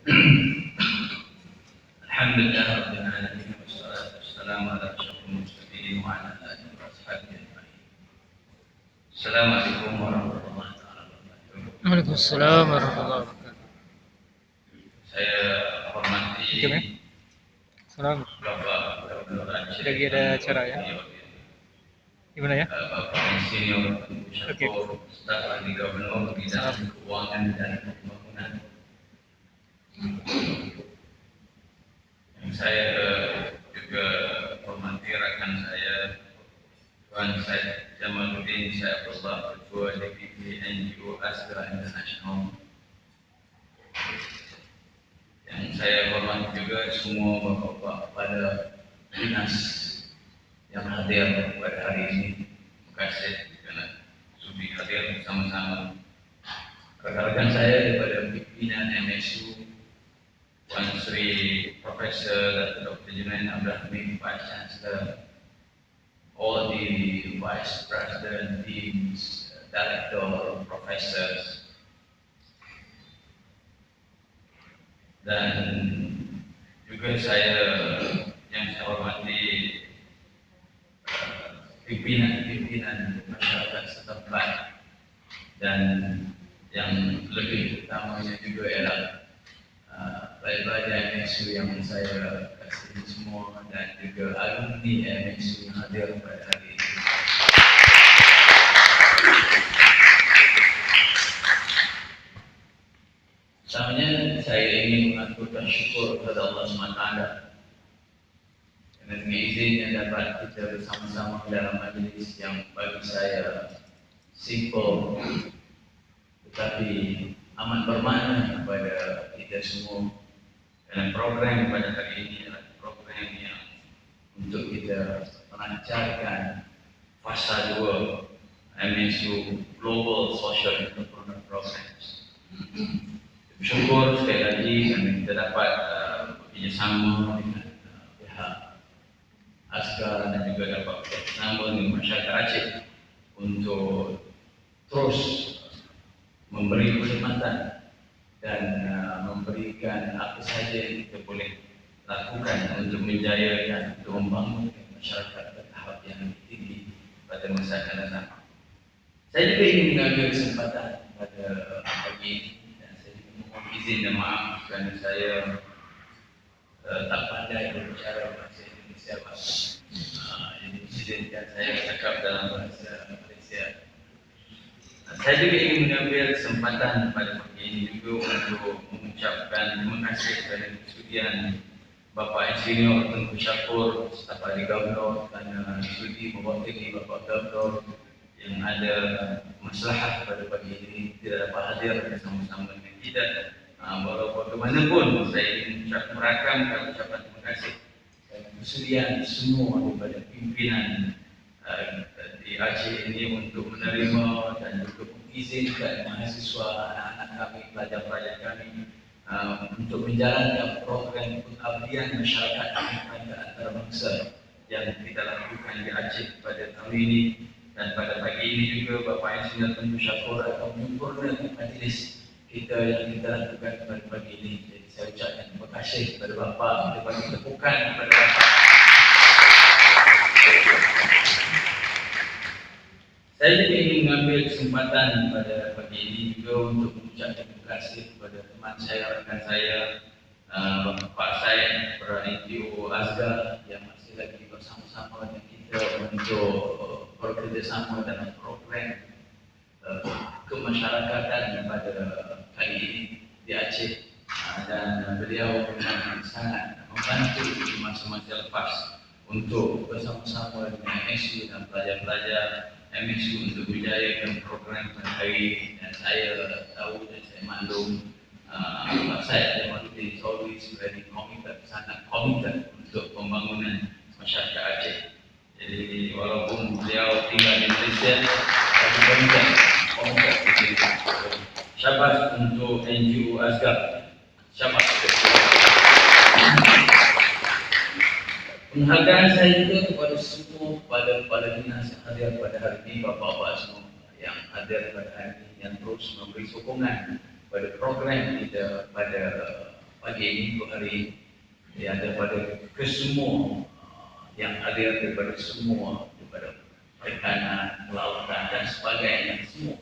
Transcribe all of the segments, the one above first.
Alhamdulillah rabbil alamin wassalatu wassalamu ala asyrafil mursalin wa ala alihi wa ashabihi ajma'in. Assalamualaikum warahmatullahi wabarakatuh. Waalaikumsalam warahmatullahi wabarakatuh. Saya hormati Salam. Bapak Gubernur Aceh. Lagi ada acara ya? Gimana ya? Bapak Insinyur Oke. Syariful, staf ahli Gubernur bidang keuangan dan pembangunan. Yang saya juga hormati rekan saya Tuan Syed Jamaluddin Syaikhullah, Ketua DPP NGO Astra International. Yang saya hormati juga semua bapak-bapak pada dinas yang hadir pada hari ini. Terima kasih kerana sudi hadir bersama-sama. Rekan-rekan saya daripada pimpinan MSU, Tuan Sri Profesor Dr. Junaid Abdul Hamid, Vice Chancellor, all the Vice President, Deans, Director, Professors, dan juga yang saya hormati pimpinan masyarakat setempat, dan yang lebih utamanya juga ialah pelajar MSU yang saya kasih semua, dan juga alumni MSU yang hadir pada hari ini. Pertamanya saya ingin mengaturkan syukur kepada Allah SWT dengan izinnya dapat kita bersama-sama dalam majlis yang bagi saya simple tetapi amat bermakna kepada kita semua. Dan program pada hari ini adalah program yang untuk kita melancarkan fasa 2 MSU Global Social Entrepreneur Programs. Bersyukur sekali lagi kerana kita dapat bekerjasama dengan pihak ASKA dan juga dapat bekerjasama dengan masyarakat Aceh untuk terus memberi perkhidmatan dan memberikan apa saja yang kita boleh lakukan untuk menjayakan, untuk membangunkan masyarakat ke tahap yang lebih tinggi pada masa akan datang. Saya juga ingin mengambil kesempatan pada pagi ini, dan saya juga mohon izin dan maaf kerana saya tak pandai berbicara bahasa Indonesia. Ini izinkan saya cakap dalam bahasa Malaysia. Saya juga ingin mengambil kesempatan pada pagi ini juga untuk mengucapkan terima kasih kepada kesudian Bapak Insinyur Tengku Syariful, staf ahli Gubernur, kerana sudi mewakili Bapak Gubernur yang ada masalah pada pagi ini tidak dapat hadir bersama-sama dengan kita. Walaupun bagaimanapun saya ingin merakamkan ucapan terima kasih dan kesudian semua daripada pimpinan di Aceh ini untuk menerima dan juga mengizinkan mahasiswa, anak-anak kami, pelajar-pelajar kami untuk menjalankan program pengabdian masyarakat ke antarabangsa yang kita lakukan di Aceh pada tahun ini. Dan pada pagi ini juga Bapak Insinyur Tengku Syariful akan menyempurnakan majlis kita yang kita lakukan pada pagi ini. Jadi saya ucapkan terima kasih kepada Bapak, kita bagi tepukan kepada Bapak. Saya juga ingin mengambil kesempatan pada pagi ini juga untuk mengucapkan terima kasih kepada teman saya, rekan saya, Pak Syed dari NGO Astra yang masih lagi bersama-sama dengan kita untuk bekerjasama dalam program kemasyarakatan pada kali ini di Aceh. Dan beliau memang sangat membantu di masa-masa lepas untuk bersama-sama dengan MSU dan pelajar-pelajar MSU untuk berjayakan program pada hari ini. Dan saya tahu dan saya maklum Pak Syed Jamaluddin is always very committed, sangat committed untuk pembangunan masyarakat Aceh. Jadi walaupun beliau tinggal di Malaysia, tapi committed. Syabas untuk NGO Asgab. Syabas. Penghargaan saya juga kepada semua kepala dinas yang hadir pada hari ini, bapak-bapak semua yang hadir pada hari ini, yang terus memberi sokongan pada program kita pada pagi ini, hari yang daripada kesemua yang ada daripada semua, daripada perikanan, kelautan dan sebagainya semua.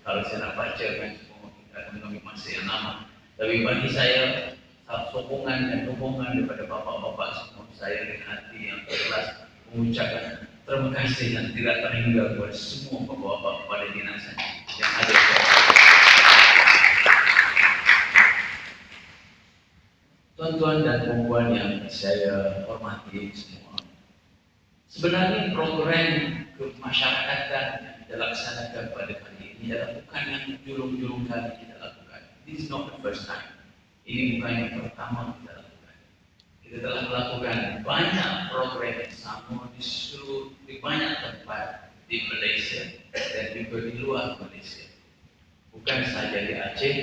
Kalau saya nak bacakan semua, kita akan mengambil masa yang lama. Tapi bagi saya, sokongan dan dukungan daripada bapa-bapa semua, saya dengan hati yang ikhlas mengucapkan terima kasih yang tidak terhingga kepada semua bapa-bapa pada dinasan yang ada. Tuan-tuan dan puan-puan yang saya hormati semua, sebenarnya program kemasyarakatan yang kita laksanakan pada kali ini adalah bukan yang julung-julung kali kita lakukan. This is not the first time. Ini bukan yang pertama kita lakukan. Kita telah melakukan banyak program yang sama di banyak tempat di Malaysia dan juga di luar Malaysia. Bukan saja di Aceh,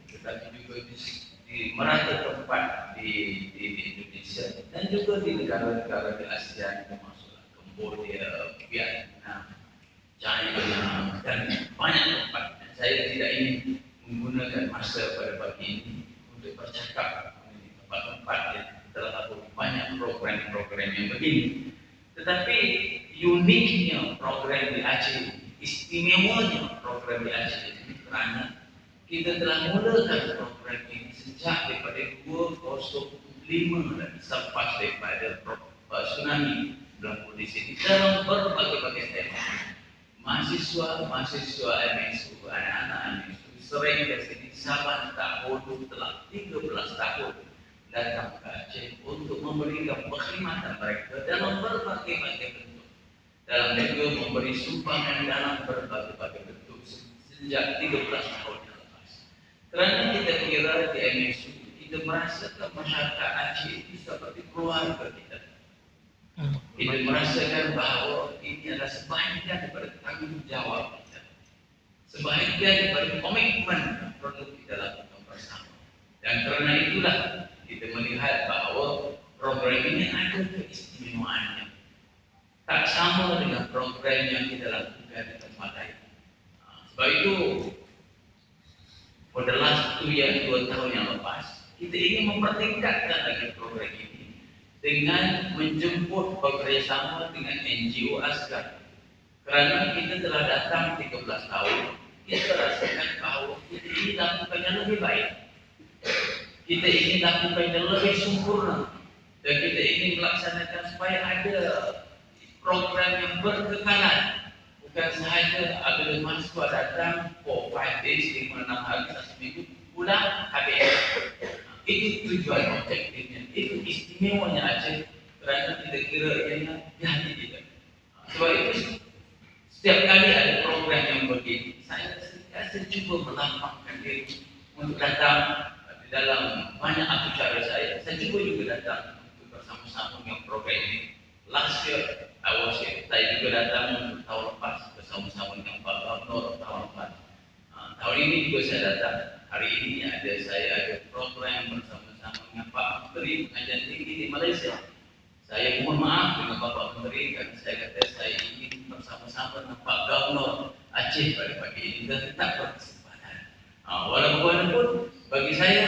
tetapi juga di merata tempat di Indonesia dan juga di negara-negara di Asia, termasuk Cambodia, Vietnam, China dan banyak tempat. Saya tidak ingin menggunakan masa pada pagi ini untuk bercakap di tempat-tempat yang telah lakukan banyak program-program yang begini. Tetapi uniknya program di Aceh, istimewanya program di Aceh ini kerana kita telah mulakan program ini sejak daripada 2005 dan selepas daripada tsunami berlaku di sini dalam berbagai-bagai tema. Mahasiswa MSU, anak-anak MSU sering ke sini sahabat tahun telah 13 tahun datang ke Aceh untuk memberikan perkhidmatan mereka dalam berbagai-bagai bentuk. Dalam juga memberi sumbangan dalam berbagai-bagai bentuk sejak 13 tahun yang lepas. Kerana kita kira di MSU, kita merasakan masyarakat Aceh ini seperti keluarga kita. Kita merasakan bahawa ini adalah sebahagian daripada tanggungjawab kita, sebahagian daripada komitmen yang perlu kita lakukan bersama. Dan kerana itulah kita melihat bahawa program ini ada keistimewaannya. Tak sama dengan program yang kita lakukan di tempat lain. Sebab itu, for the last 2 tahun yang lepas, kita ingin mempertingkatkan lagi program ini dengan menjemput bekerjasama dengan NGO Asgar. Kerana kita telah datang 13 tahun, kita rasakan bahawa kita ingin lakukan yang lebih baik. Kita ingin lakukan yang lebih sempurna. Dan kita ingin melaksanakan supaya ada program yang berkekalan. Bukan sahaja apabila mahasiswa datang for 5 days, 5-6 hari, 1 minggu, pulang habis. Itu tujuan objektifnya. Itu istimewanya Aceh kerana kita kira ianya di hati kita. Sebab itu setiap kali ada program yang begini, saya cuba melampangkan diri untuk datang di dalam banyak acara saya. Saya cuba juga datang untuk bersama-sama dengan program ini. Last year, saya juga datang untuk tahun lepas bersama-sama dengan Pak Gubernur tahun lepas. Tahun ini juga saya datang. Hari ini saya ada program bersama-sama dengan Pak Menteri Pengajian Tinggi di Malaysia. Saya mohon maaf dengan Bapak Menteri kerana saya kata saya ingin bersama-sama dengan Pak Gubernur Aceh pada pagi ini dan tak berkesempatan. Walaupun bagi saya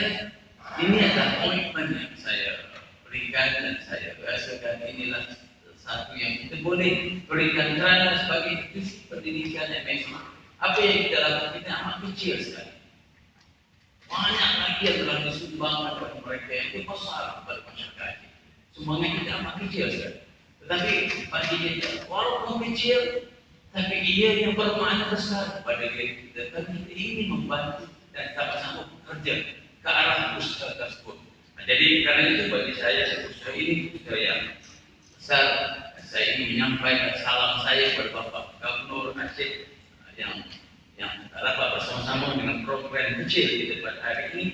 ini adalah komitmen yang saya berikan dan saya rasakan inilah satu yang kita boleh berikan kerana sebagai institusi pendidikan MSU. Apa yang kita lakukan ini amat kecil sekali. Banyak lagi yang telah disumbangkan kepada mereka yang lebih besar kepada masyarakat. Sumbangan kita amat kecil sekali. Tetapi bagi kita, walaupun kecil, tapi ia yang bermakna besar kepada diri kita. Dan kita ingin membantu dan sama-sama bekerja ke arah usaha tersebut. Jadi kerana itu bagi saya, usaha ini usaha yang besar. Saya ingin menyampaikan salam saya kepada Bapak Gubernur Aceh yang dapat bersama-sama dengan program kecil kita pada hari ini,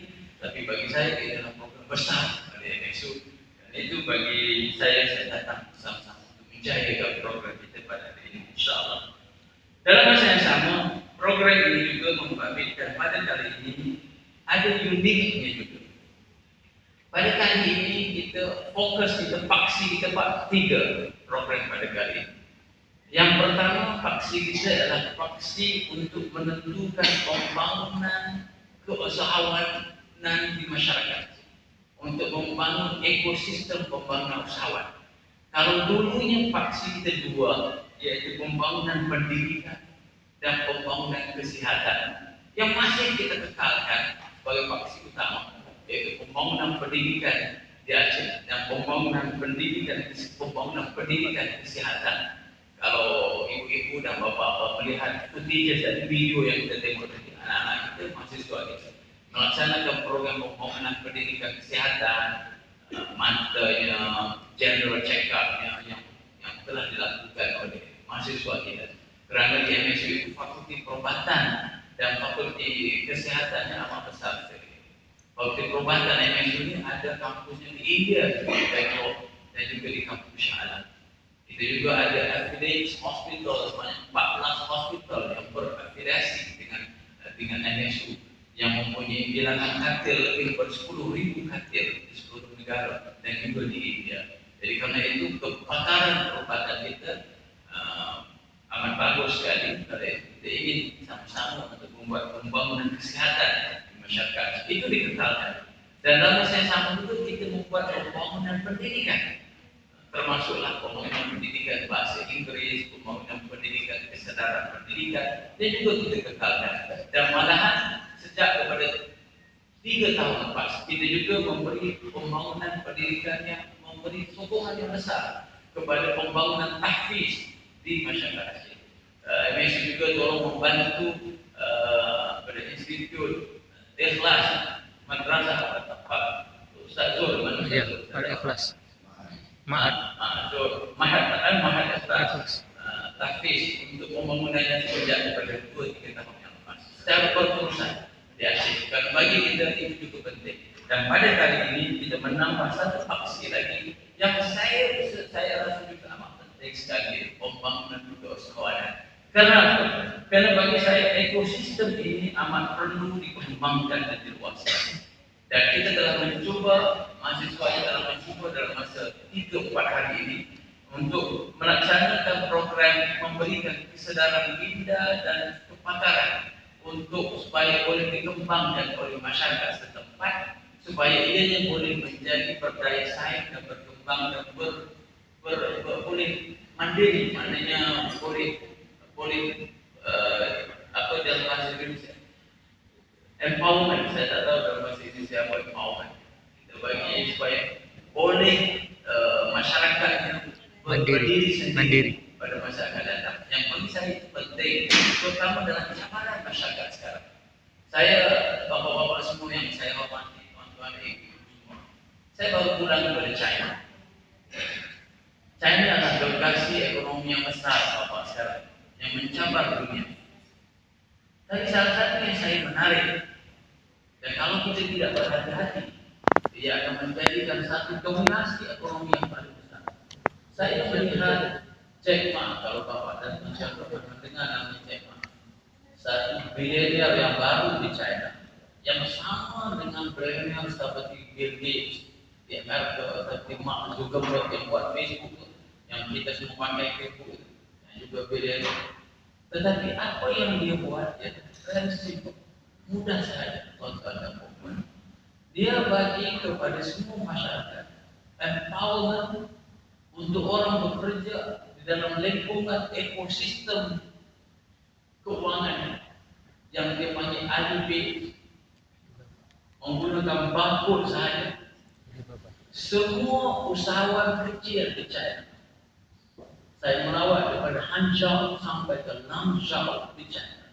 tapi bagi saya ini adalah program besar pada MSU. Dan itu bagi saya datang bersama-sama untuk menjayakan program kita pada hari ini, insyaAllah. Dalam masa yang sama, program ini juga membangkitkan pada kali ini ada uniknya juga. Pada kali ini kita fokus, kita paksi kita 3 program pada kali ini. Yang pertama, paksi kita adalah paksi untuk menentukan pembangunan keusahawan di masyarakat untuk membangun ekosistem pembangunan usahawan. Kalau dulunya faksi kita dua, yaitu pembangunan pendidikan dan pembangunan kesihatan, yang masih kita kekalkan sebagai faksi utama, yaitu pembangunan pendidikan di Aceh dan pembangunan pendidikan kesehatan. Kalau ibu-ibu dan bapak-bapak melihat footage dan video yang kita tengok tadi, anak-anak kita mahasiswa kita melaksanakan program pembangunan pendidikan kesehatan, matanya, general check-up yang telah dilakukan oleh mahasiswa kita. Kerana di MSU itu fakulti perubatan dan fakulti kesehatan yang amat besar sekali. Fakulti perubatan MSU ini ada kampusnya di India, di Bangalore, dan juga di kampus Shah Alam. Kita juga ada affiliates hospital, sebanyak 14 hospital yang berafiliasi dengan MSU yang mempunyai bilangan katil lebih daripada 10,000 katil di seluruh negara dan juga di India. Jadi kerana itu kepakaran perubatan kita amat bagus sekali. Kita ingin sama-sama untuk membuat pembangunan kesihatan di masyarakat. Itu dikekalkan. Dan dalam masa yang sama juga kita membuat pembangunan pendidikan, termasuklah pembangunan pendidikan bahasa Inggris, pembangunan pendidikan kesedaran pendidikan, dan juga kita kekalkan. Dan malahan sejak kepada 3 tahun lepas, kita juga memberi pembangunan pendidikan yang memberi sokongan yang besar kepada pembangunan tahfiz di masyarakat Aceh. MSU juga tolong membantu pada institut Ikhlas Madrasah Ustaz Zul, Ya, Al-Ikhlas. Mahat Ikhlas tahfiz untuk pembangunannya sejak daripada 2-3 tahun yang lepas. Secara berterusan di Aceh. Dan bagi kita itu cukup penting. Dan pada kali ini kita menambah satu faksi lagi yang saya rasa juga amat penting sekali, pembangunan juga usahawan. Kenapa? Karena bagi saya ekosistem ini amat perlu dikembangkan dan diluaskan. Dan kita telah mencuba, mahasiswa kita telah mencuba dalam masa 3-4 hari ini untuk melaksanakan program memberikan kesedaran minda dan kepakaran untuk supaya boleh dikembangkan oleh masyarakat setempat, supaya ianya boleh menjadi berdaya saing dan berkembang dan boleh mandiri, maknanya boleh apa dalam bahasa Indonesia empowerment, saya tak tahu dalam bahasa Indonesia apa empowerment. Kita bagi supaya boleh masyarakatnya berdiri sendiri pada masa akan datang. Yang bagi saya itu penting, terutama dalam zaman masyarakat sekarang. Saya, bapak-bapak semua yang saya hormati, tuan-tuan ibu semua, saya baru pulang dari China. China adalah lokasi ekonomi yang besar bapak sekarang, yang mencabar dunia. Tapi salah satu yang saya menarik, dan kalau kita tidak berhati-hati, dia akan menjadikan satu dominasi ekonomi yang paling besar. Saya melihat Jack Ma, kalau bapak dan siapa pernah mendengar nama Jack Ma, satu biliuner yang baru di China, yang sama dengan biliuner seperti Bill Gates di Amerika, seperti Mark Zuckerberg yang buat Facebook, yang kita semua pakai Facebook, yang juga biliuner. Tetapi apa yang dia buat, ya, simple, mudah saja, tuan-tuan dan puan. Dia bagi kepada semua masyarakat empowerment untuk orang bekerja di dalam lingkungan ekosistem keuangan yang dia panggil ADB, menggunakan barcode sahaja. Semua usahawan kecil di China, saya melawat daripada Hangzhou sampai ke Nangzhou di China,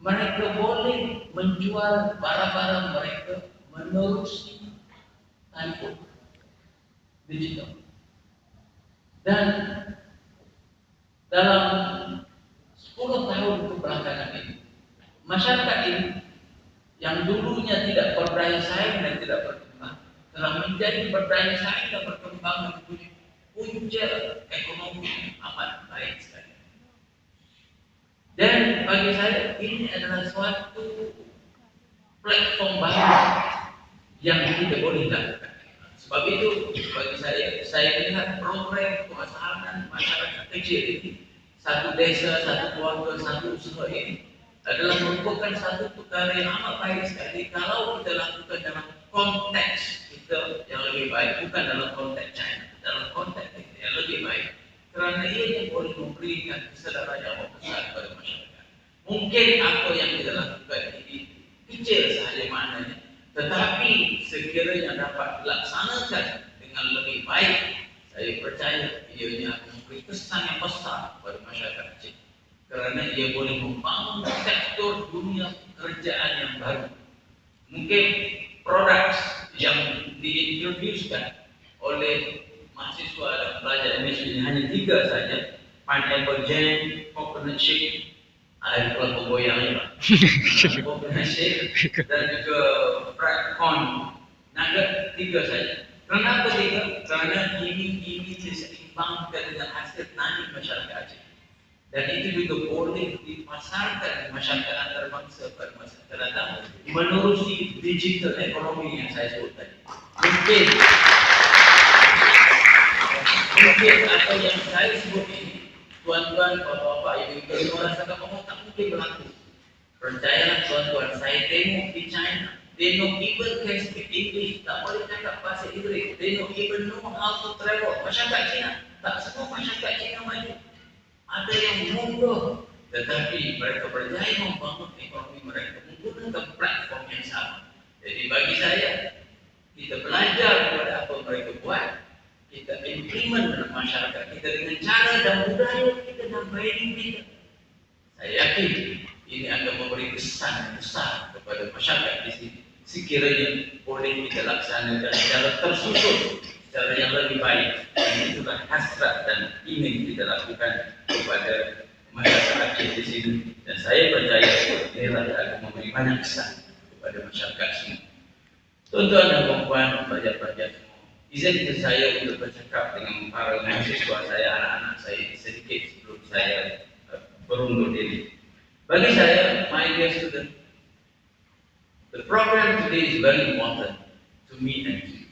mereka boleh menjual barang-barang mereka menerusi telefon digital. Dan dalam 10 tahun kebelakangan ini, masyarakat ini yang dulunya tidak berdaya saing dan tidak berkembang, telah menjadi berdaya saing dan berkembang dan punya punca ekonomi yang amat baik sekali. Dan bagi saya ini adalah suatu platform baru yang kita boleh lakukan. Sebab itu bagi saya melihat program pemasaran masyarakat kecil ini, satu desa, satu keluarga, satu usaha ini adalah merupakan satu perkara yang amat baik sekali kalau kita lakukan dalam konteks kita yang lebih baik, bukan dalam konteks China, dalam konteks kita yang lebih baik, kerana ia yang boleh memberikan kesedaran yang besar kepada masyarakat. Mungkin apa yang kita lakukan ini kecil sahaja maknanya, tetapi sekiranya dapat dilaksanakan dengan lebih baik, saya percaya ianya akan memberi kesan yang besar kepada masyarakat Aceh, kerana ia boleh membangun sektor dunia pekerjaan yang baru. Mungkin produk yang diintroducekan oleh mahasiswa dan pelajar MSU ini hanya 3 saja: pineapple jam, coconut shake, ada kelapa goyang, coconut shake, dan juga fried corn nugget. 3 saja. Kenapa 3? Kerana ini diseimbangkan dengan hasil tani masyarakat Aceh. Dan itu juga boleh dipasarkan masyarakat antarabangsa pada masa akan datang menerusi digital ekonomi yang saya sebut tadi. Mungkin apa yang saya sebut ini, tuan-tuan, bapak-bapak, ibu-ibu, semua rasakan bahwa tak mungkin berlaku. Percayalah tuan-tuan, saya tengok di China, they don't even can speak English, tak boleh cakap bahasa Inggeris, they don't even know how to travel. Masyarakat China, tak semua masyarakat China maju. Ada yang mundur, tetapi mereka berjaya membangun ekonomi mereka menggunakan platform yang sama. Jadi bagi saya, kita belajar kepada apa mereka buat, kita implement dalam masyarakat kita dengan cara dan budaya kita dan value kita. Saya yakin ini akan memberi kesan yang besar kepada masyarakat di sini. Sekiranya boleh kita laksanakan secara tersusun, secara yang lebih baik. Ini itulah hasrat dan ingin kita lakukan kepada masyarakat Aceh di sini. Dan saya percaya ini akan memberi banyak kesan kepada masyarakat semua. Tuan-tuan dan puan-puan, pelajar-pelajar semua, izinkan saya untuk bercakap dengan para mahasiswa saya, anak-anak saya sedikit sebelum saya berundur diri. Bagi saya, my dear student, the program today is very important to me and to you.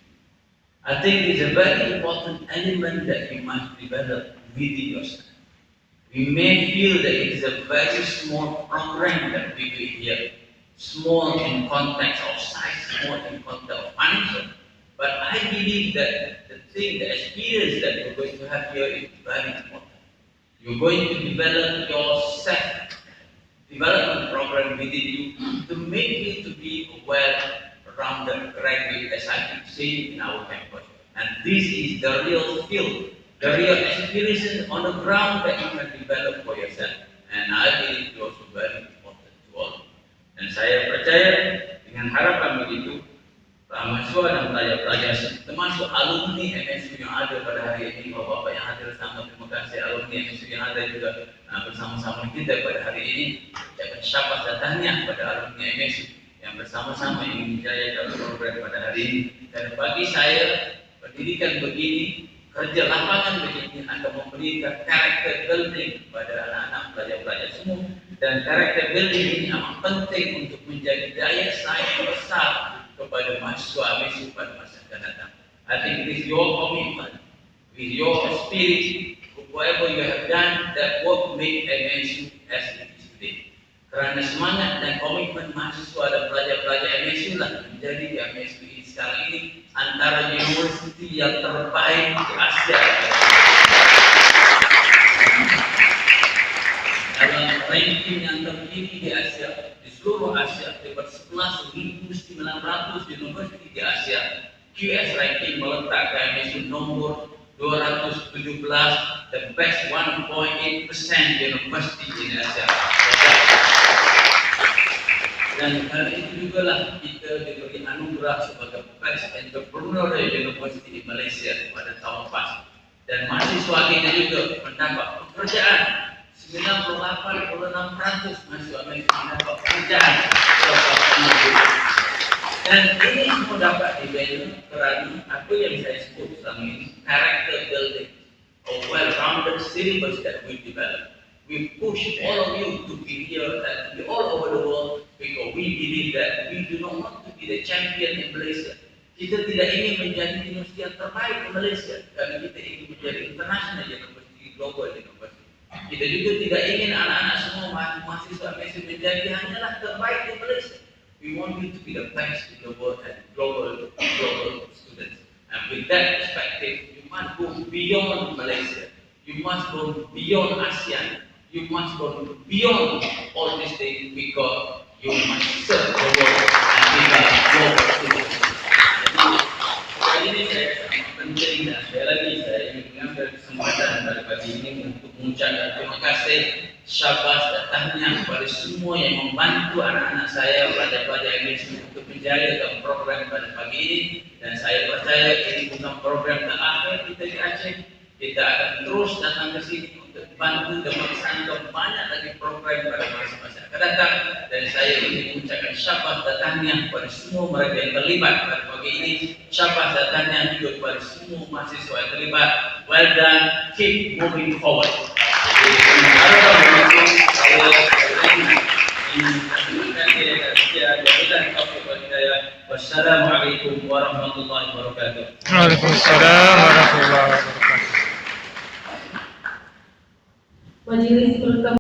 I think it's a very important element that you must develop within yourself. We may feel that it is a very small program that we do here, small in context of size, small in context of financial. But I believe that the experience that you're going to have here is very important. You're going to develop your self-development program within you to make you to be a well-rounded graduate, as I keep saying in our campus. And this is the real skill, the real experience on the ground that you can develop for yourself. And I believe it's also very important to all. Dan saya percaya dengan harapan begitu, mahasiswa dan pelajar-pelajar termasuk alumni MSU yang ada pada hari ini, bapak-bapak yang hadir bersama, terima kasih alumni MSU yang ada juga bersama-sama kita pada hari ini. Ucapkan syabas dan tahniah pada alumni MSU yang bersama-sama ingin berjaya dalam program pada hari ini. Dan bagi saya, pendidikan begini, kerja lapangan begini akan memberikan karakter building pada anak-anak pelajar-pelajar semua. Dan karakter building ini amat penting untuk menjadi daya saing besar kepada mahasiswa MSU pada masa akan datang. I think with your commitment, with your spirit, whatever you have done, that will make MSU as it is today. Kerana semangat dan komitmen mahasiswa dan pelajar-pelajar MSU lah menjadi MSU ini sekarang ini antara universiti yang terbaik di Asia. Dalam ranking yang tertinggi di Asia, di seluruh Asia, terdapat 11.900 universiti di Asia. QS ranking meletakkan MSU nomor 217, the best 1.8% university in Asia. Dan kali itu juga lah kita diberi anugerah sebagai Best Entrepreneurial University di Malaysia pada tahun lepas. Dan mahasiswa kita juga mendapat pekerjaan. 98,6% mahasiswa MSU mendapat pekerjaan. Dan ini semua dapat dibina kerana apa yang saya sebut selama ini, character building, a well-rounded syllabus that we develop. We push all of you to be here and be all over the world because we believe that we do not want to be the champion in Malaysia. Kita tidak ingin menjadi universiti yang terbaik di Malaysia, tapi kita ingin menjadi international university, global university. Kita juga tidak ingin anak-anak semua mahasiswa Malaysia menjadi hanyalah terbaik di Malaysia. We want you to be the best in the world and global students. And with that perspective, you must go beyond Malaysia. You must go beyond ASEAN. You must go beyond all these things because you must serve the world and become global students. Jadi, ini saya sangat penting dan sekali lagi saya ingin mengambil kesempatan pada pagi ini untuk mengucapkan terima kasih, syabas dan tahniah kepada semua yang membantu anak-anak saya pelajar-pelajar English untuk menjalankan program pada pagi ini. Dan saya percaya ini bukan program terakhir kita di Aceh. Kita akan terus datang ke sini untuk bantu dan melaksanakan banyak lagi program pada masa-masa akan datang. Dan saya ingin mengucapkan syabas dan tahniah kepada semua mereka yang terlibat pada pagi ini. Syabas dan tahniah juga kepada semua mahasiswa yang terlibat. Well done, keep moving forward. Wassalamualaikum warahmatullahi wabarakatuh. Waalaikumsalam warahmatullahi wabarakatuh. Majelis